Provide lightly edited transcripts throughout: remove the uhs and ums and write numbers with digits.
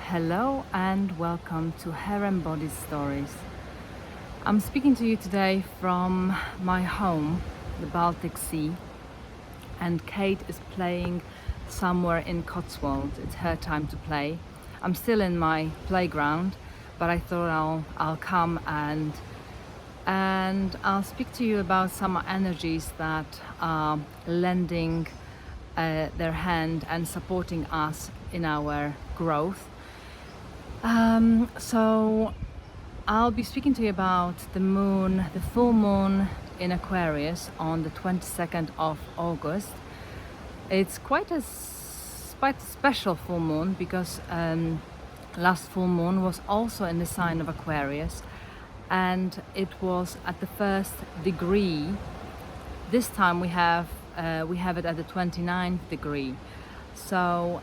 Hello and welcome to Hair and Body Stories. I'm speaking to you today from my home, the Baltic Sea, and Kate is playing somewhere in Cotswold. It's her time to play. I'm still in my playground, but I thought I'll come and I'll speak to you about some energies that are lending their hand and supporting us in our growth. So I'll be speaking to you about the moon, the full moon in Aquarius on the 22nd of August. It's quite a special full moon because last full moon was also in the sign of Aquarius, and it was at the first degree. This time we have it at the 29th degree. So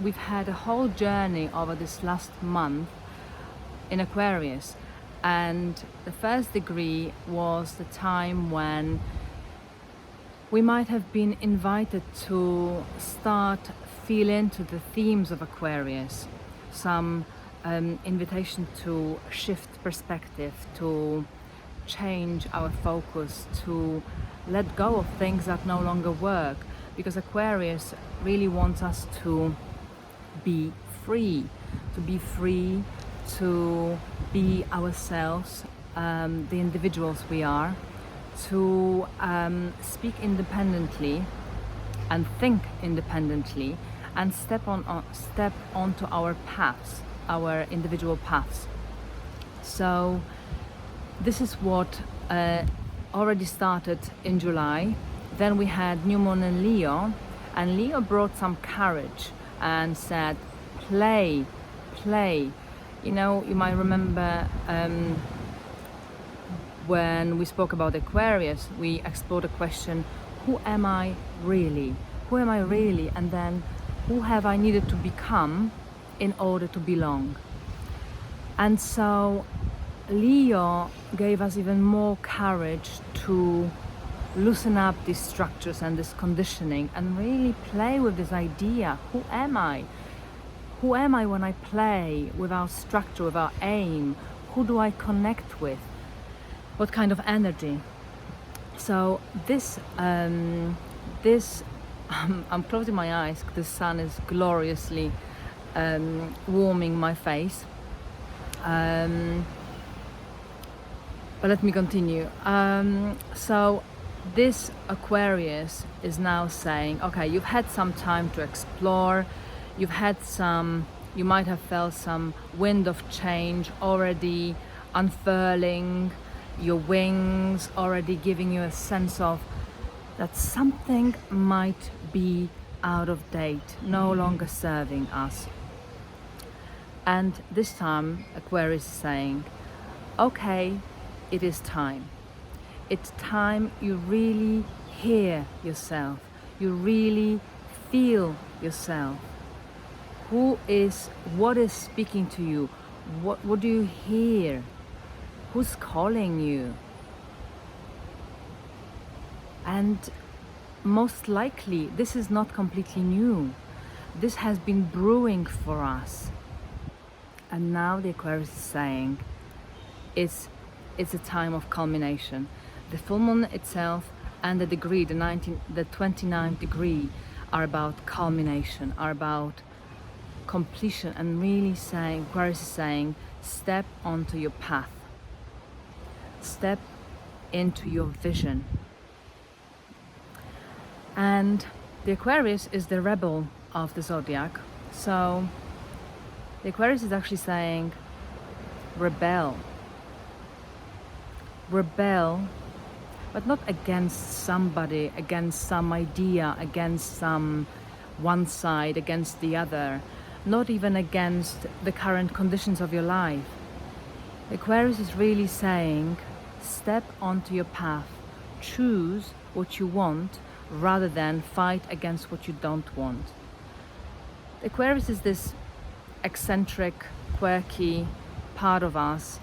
we've had a whole journey over this last month in Aquarius, and the first degree was the time when we might have been invited to start feel into the themes of Aquarius, some invitation to shift perspective, to change our focus, to let go of things that no longer work, because Aquarius really wants us to be free, to be ourselves, the individuals we are, to speak independently and think independently, and step onto our paths, our individual paths. So this is what already started in July. Then we had new moon in Leo, and Leo brought some courage and said, play. You know, you might remember when we spoke about Aquarius, we explored the question, who am I really? Who am I really? And then, who have I needed to become in order to belong? And so Leo gave us even more courage to loosen up these structures and this conditioning and really play with this idea, who am I? Who am I when I play without structure, without aim? Who do I connect with? What kind of energy? So I'm closing my eyes. The sun is gloriously warming my face. But let me continue. So this Aquarius is now saying, okay, you've had some time to explore. You might have felt some wind of change already unfurling your wings, already giving you a sense of that something might be out of date, no longer serving us. And this time Aquarius is saying, okay, it is time. It's time you really hear yourself, you really feel yourself. What is speaking to you? What do you hear? Who's calling you? And most likely, this is not completely new. This has been brewing for us. And now the Aquarius is saying, it's a time of culmination. The full moon itself and the degree, the 29th degree, are about culmination, are about completion, and really saying, Aquarius is saying, step onto your path. Step into your vision. And the Aquarius is the rebel of the zodiac. So the Aquarius is actually saying, rebel, but not against somebody, against some idea, against one side, against the other, not even against the current conditions of your life. Aquarius is really saying, step onto your path, choose what you want rather than fight against what you don't want. Aquarius is this eccentric, quirky part of us,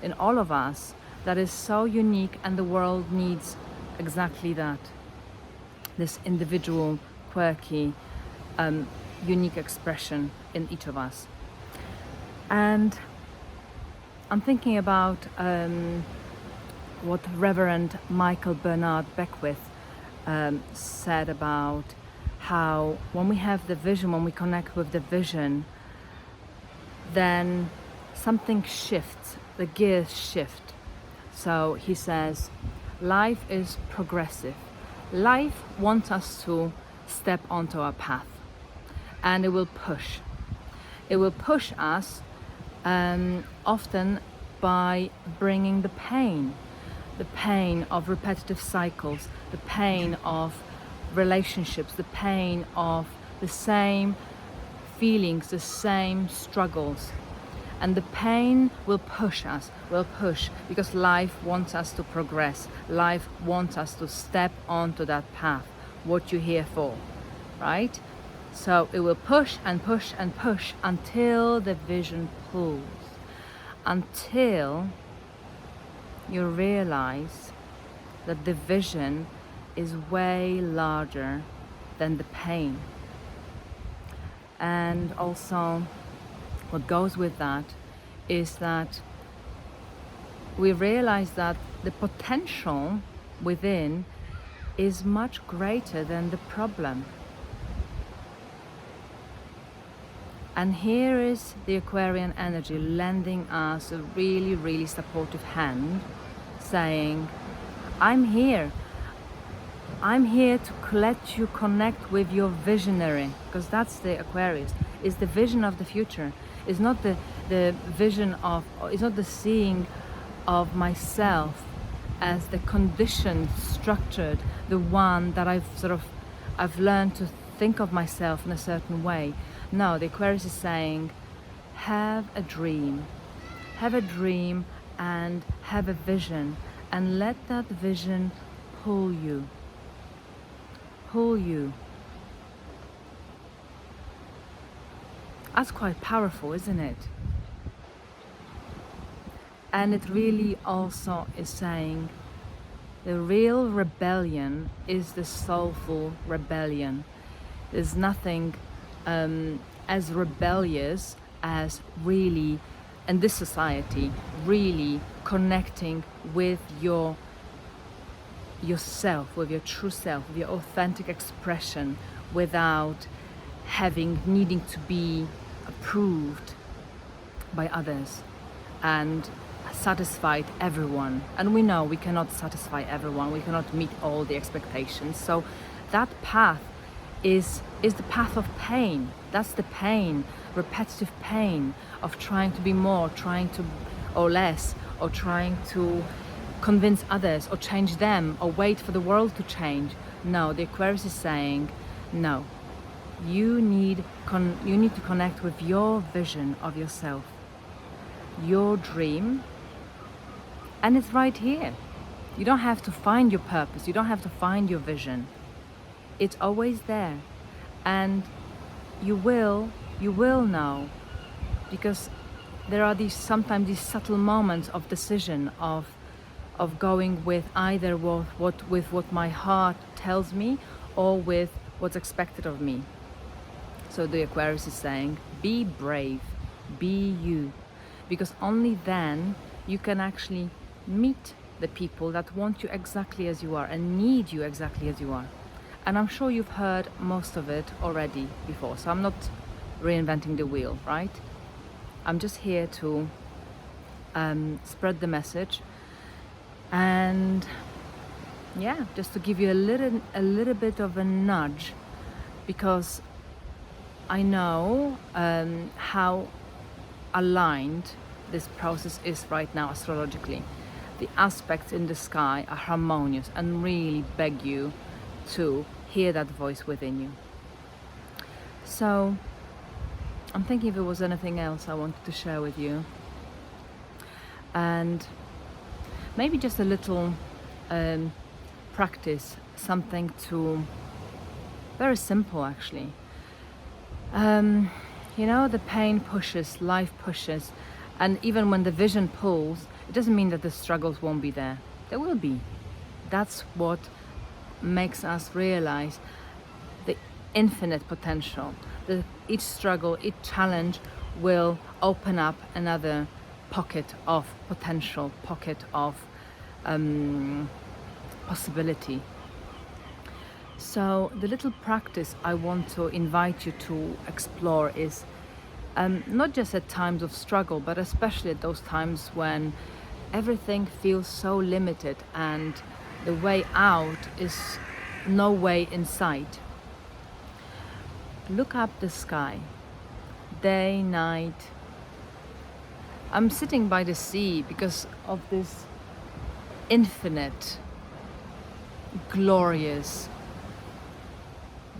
in all of us, that is so unique, and the world needs exactly that. This individual, quirky unique expression in each of us. And I'm thinking about what Reverend Michael Bernard Beckwith said about how when we have the vision, when we connect with the vision, then something shifts, the gears shift. So he says, life is progressive. Life wants us to step onto our path, and it will push. It will push us often by bringing the pain of repetitive cycles, the pain of relationships, the pain of the same feelings, the same struggles. And the pain will push us, because life wants us to progress. Life wants us to step onto that path, what you're here for, right? So it will push and push and push until the vision pulls, until you realize that the vision is way larger than the pain. And also, what goes with that is that we realize that the potential within is much greater than the problem. And here is the Aquarian energy lending us a really, really supportive hand, saying, I'm here. I'm here to let you connect with your visionary, because that's the Aquarius. It's the vision of the future. It's not the vision of, it's not the seeing of myself as the conditioned, structured, the one that I've learned to think of myself in a certain way. No, the Aquarius is saying, have a dream and have a vision, and let that vision pull you. That's quite powerful, isn't it? And it really also is saying the real rebellion is the soulful rebellion. There's nothing as rebellious as really, in this society, really connecting with yourself, with your true self, with your authentic expression, without needing to be approved by others and satisfied everyone. And we know we cannot satisfy everyone, we cannot meet all the expectations. So that path is the path of pain. That's the pain, repetitive pain of trying to be more, or less, or trying to convince others or change them or wait for the world to change. No, the Aquarius is saying, no, you need to connect with your vision of yourself, your dream, and it's right here. You don't have to find your purpose, you don't have to find your vision. It's always there, and you will know, because there are sometimes these subtle moments of decision, of going with either with what my heart tells me or with what's expected of me. So the Aquarius is saying, be brave, be you, because only then you can actually meet the people that want you exactly as you are and need you exactly as you are. And I'm sure you've heard most of it already before, so I'm not reinventing the wheel, right? I'm just here to spread the message, and yeah, just to give you a little bit of a nudge, because I know how aligned this process is right now astrologically. The aspects in the sky are harmonious and really beg you to hear that voice within you. So I'm thinking if there was anything else I wanted to share with you, and maybe just a little practice, something very simple actually. You know, the pain pushes, life pushes, and even when the vision pulls, it doesn't mean that the struggles won't be there. There will be. That's what makes us realize the infinite potential, each struggle, each challenge will open up another pocket of potential, pocket of possibility. So the little practice I want to invite you to explore is not just at times of struggle, but especially at those times when everything feels so limited and the way out is no way in sight. Look up the sky, day, night. I'm sitting by the sea because of this infinite, glorious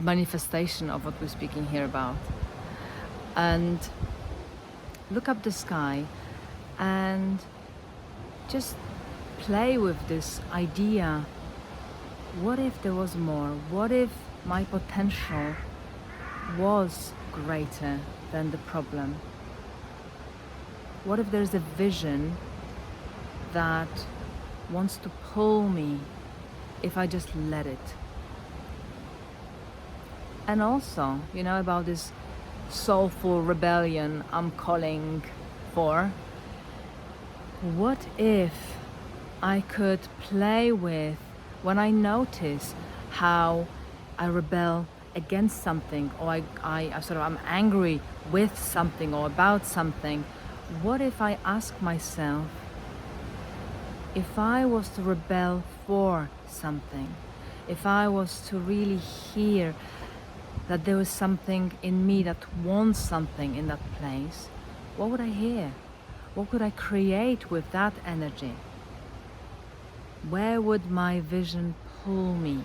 manifestation of what we're speaking here about. And look up the sky and just play with this idea. What if there was more? What if my potential was greater than the problem? What if there's a vision that wants to pull me if I just let it? And also, you know, about this soulful rebellion I'm calling for. What if I could play with, when I notice how I rebel against something, or I'm angry with something or about something, what if I ask myself, if I was to rebel for something, if I was to really hear that there was something in me that wants something in that place, what would I hear? What could I create with that energy? Where would my vision pull me?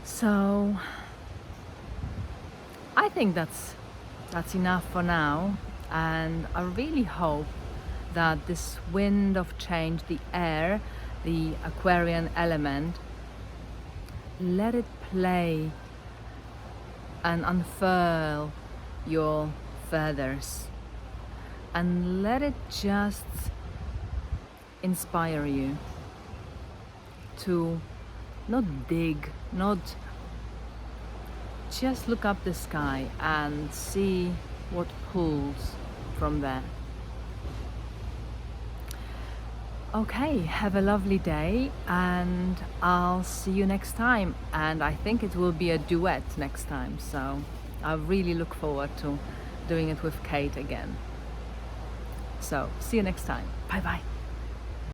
So I think that's enough for now, and I really hope that this wind of change, the air, the Aquarian element, let it play and unfurl your feathers, and let it just inspire you to not dig, not just look up the sky and see what pulls from there. Okay, have a lovely day, and I'll see you next time. And I think it will be a duet next time, so I really look forward to doing it with Kate again. So, see you next time. Bye bye.